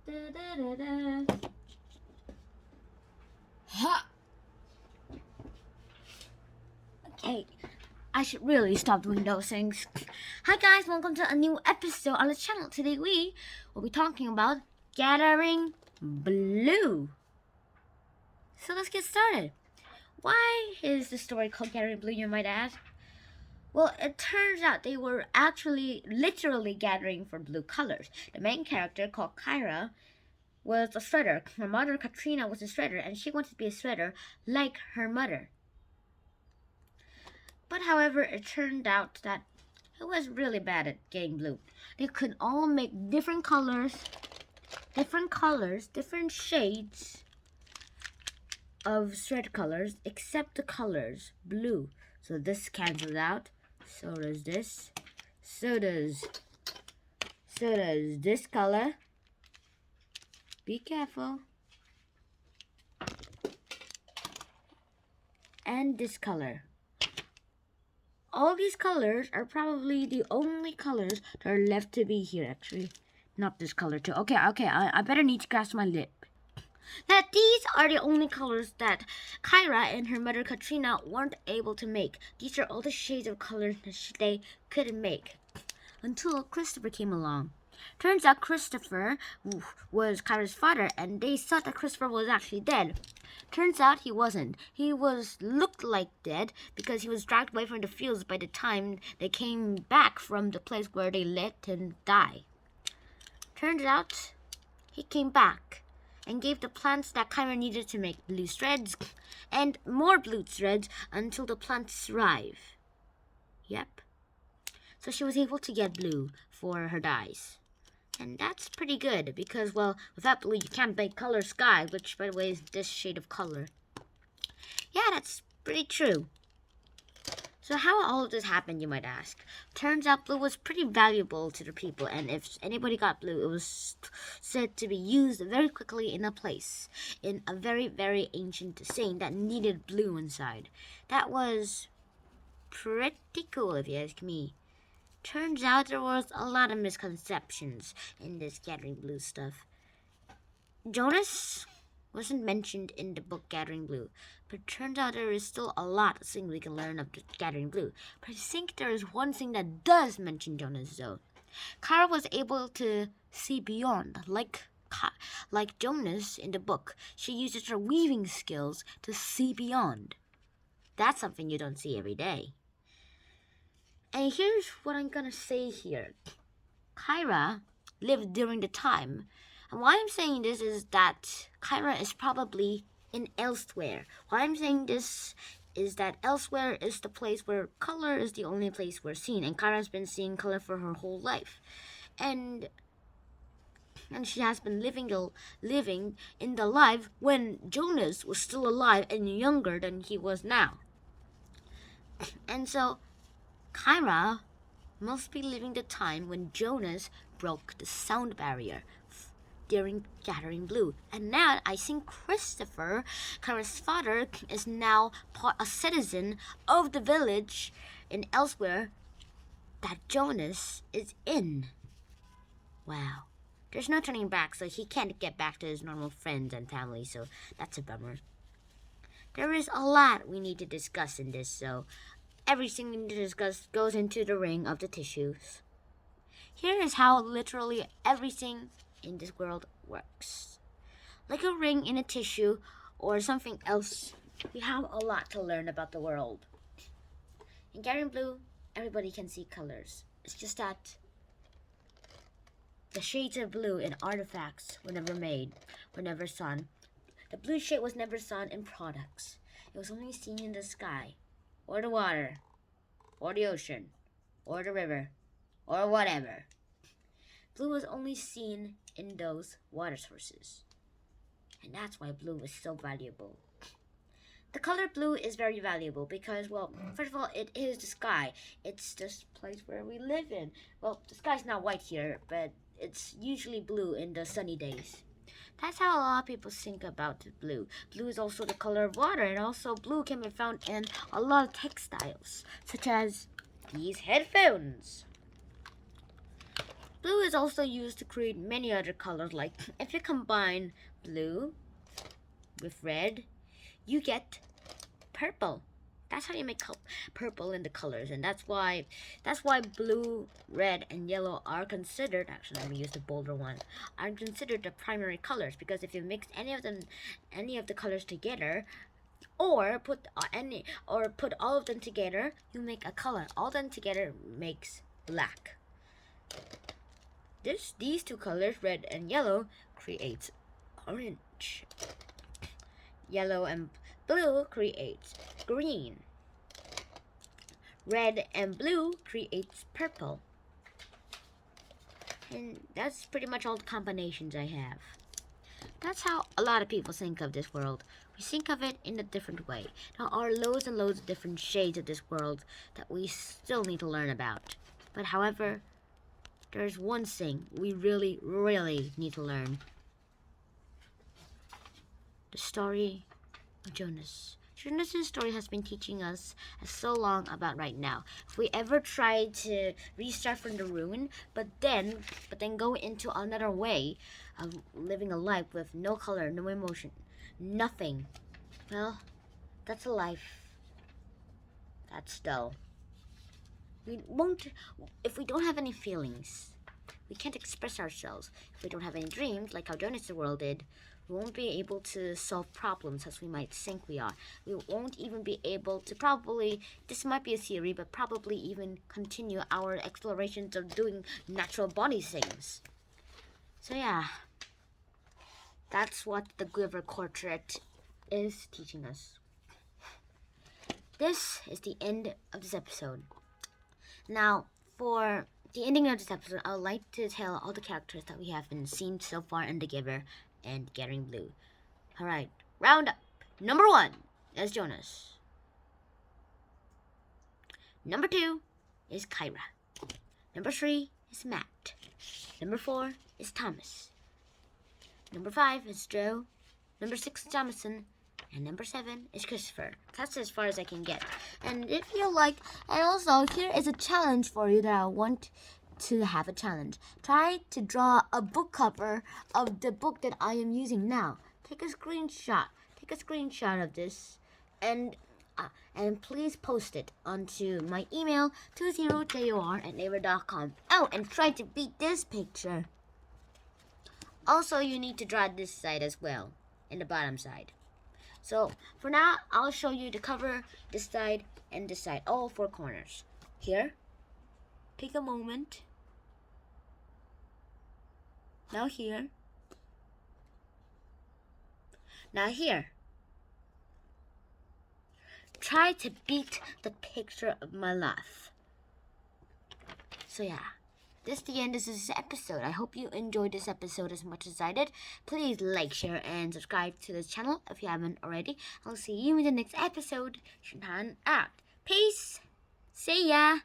Da, da, da, da. Ha! Okay, I should really stop doing those things. Hi guys, welcome to a new episode on the channel. Today we will be talking about gathering blue. So let's get started. Why is the story called Gathering Blue, you might ask? Well, it turns out they were actually literally gathering for blue colors. The main character, called Kyra, was a shredder. Her mother, Katrina, was a shredder, and she wanted to be a shredder like her mother. But however, it turned out that it was really bad at getting blue. They could all make different colors, different shades of shred colors, except the colors blue. So this cancels out. So does this. So does this color. Be careful. And this color. All these colors are probably the only colors that are left to be here, actually. Not this color, too. Okay, I better need to grasp my lip. That these are the only colors that Kyra and her mother Katrina weren't able to make. These are all the shades of color that they couldn't make. Until Christopher came along. Turns out Christopher was Kyra's father, and they thought that Christopher was actually dead. Turns out he wasn't. He looked like dead because he was dragged away from the fields by the time they came back from the place where they let him die. Turns out he came back and gave the plants that Kyra needed to make blue threads and more blue threads until the plants thrive. Yep. So she was able to get blue for her dyes. And that's pretty good because, well, without blue you can't make color sky, which, by the way, is this shade of color. Yeah, that's pretty true. So how all of this happened, you might ask. Turns out blue was pretty valuable to the people, and if anybody got blue, it was said to be used very quickly in a place, in a very, very ancient saying that needed blue inside. That was pretty cool, if you ask me. Turns out there was a lot of misconceptions in this Gathering Blue stuff. Jonas wasn't mentioned in the book Gathering Blue, but it turns out there is still a lot of things we can learn of Gathering Blue. But I think there is one thing that does mention Jonas, though. Kyra was able to see beyond, like Jonas in the book. She uses her weaving skills to see beyond. That's something you don't see every day. And here's what I'm gonna say here. Kyra lived during the time. And why I'm saying this is that Kyra is probably in elsewhere. Why I'm saying this is that elsewhere is the place where color is the only place we're seeing. And Kyra's been seeing color for her whole life. And she has been living in the life when Jonas was still alive and younger than he was now. And so Kyra must be living the time when Jonas broke the sound barrier during Gathering Blue. And now I think Christopher, Kyra's father, is now a citizen of the village in elsewhere that Jonas is in. Wow. There's no turning back, so he can't get back to his normal friends and family, so that's a bummer. There is a lot we need to discuss in this, so everything we need to discuss goes into the ring of the tissues. Here is how literally everything in this world works. Like a ring in a tissue or something else, we have a lot to learn about the world. In Gathering Blue, everybody can see colors. It's just that the shades of blue in artifacts were never made, were never seen. The blue shade was never seen in products. It was only seen in the sky, or the water, or the ocean, or the river, or whatever. Blue was only seen in those water sources. And that's why blue is so valuable. The color blue is very valuable because, well, first of all, it is the sky. It's this place where we live in. Well, the sky's not white here, but it's usually blue in the sunny days. That's how a lot of people think about blue. Blue is also the color of water, and also blue can be found in a lot of textiles, such as these headphones. Blue is also used to create many other colors, like if you combine blue with red, you get purple. That's how you make purple in the colors, and that's why blue, red, and yellow are considered. Actually, let me use the bolder one. Are considered the primary colors, because if you mix any of the colors together, or put all of them together, you make a color. All of them together makes black. These two colors, red and yellow, creates orange. Yellow and blue creates green. Red and blue creates purple. And that's pretty much all the combinations I have. That's how a lot of people think of this world. We think of it in a different way. There are loads and loads of different shades of this world that we still need to learn about. But however, there's one thing we really, really need to learn. The story of Jonas. Jonas's story has been teaching us so long about right now. If we ever try to restart from the ruin, but then go into another way of living a life with no color, no emotion, nothing, well, that's a life that's dull. If we don't have any feelings, we can't express ourselves. If we don't have any dreams, like how Jonas's world did, we won't be able to solve problems as we might think we are. We won't even be able to this might be a theory, but probably even continue our explorations of doing natural body things. So yeah, that's what the GIVER Quartet is teaching us. This is the end of this episode. Now, for the ending of this episode, I would like to tell all the characters that we have been seen so far in the GIVER and Gathering Blue. Alright, round up. Number 1 is Jonas. Number 2 is Kyra. Number 3 is Matt. Number 4 is Thomas. Number 5 is Joe. Number 6 is Jonathan. And number 7 is Christopher. That's as far as I can get. And if you like, and also here is a challenge for you that I want to have a challenge. Try to draw a book cover of the book that I am using now. Take a screenshot. Take a screenshot of this, and please post it onto my email 20jor@naver.com. Oh, and try to beat this picture. Also, you need to draw this side as well, in the bottom side. So for now, I'll show you the cover, this side, and this side, all 4 corners. Here, take a moment. Now here. Now here. Try to beat the picture of my life. So yeah, this is the end of this episode. I hope you enjoyed this episode as much as I did. Please like, share, and subscribe to this channel if you haven't already. I'll see you in the next episode. Shanhan out. Peace. See ya.